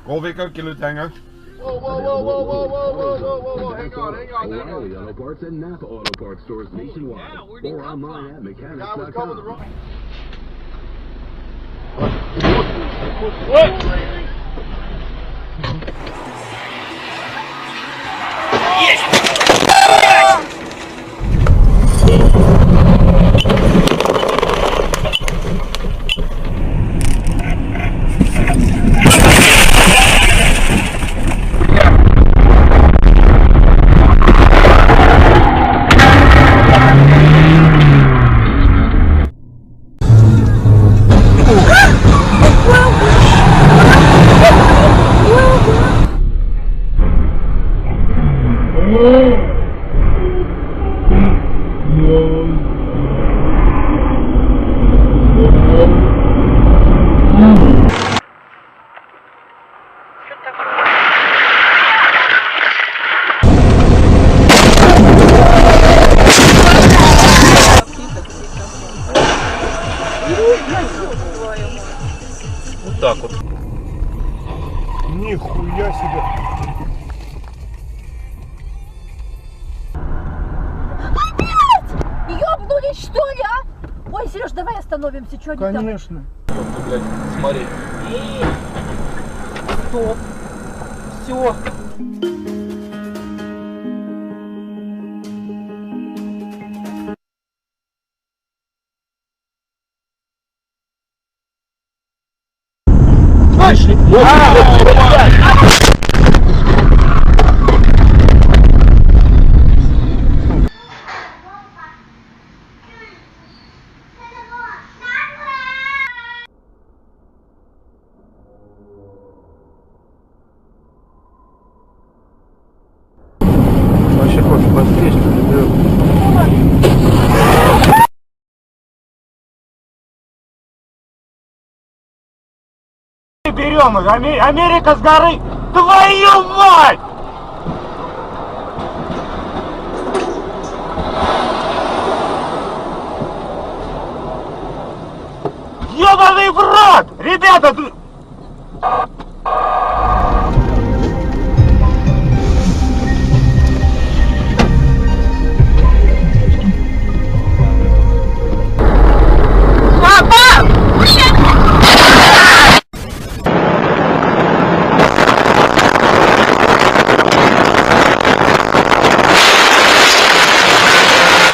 Volvico, Kilo Tango. Whoa. Hang on. O'Reilly Auto Parts and Napa Auto Parts stores nationwide. Or online at mechanics.com. What? Вот так вот. Нихуя себе. Ёбнулись, что ли, а? Ой, Сереж, давай остановимся, что они там? Конечно. Блядь, смотри. Стоп. Все. Вышли. Вообще хочешь быстрее, что ли, берет? Берем их, Америка с горы, твою мать! Ёбаный в рот! Ребята,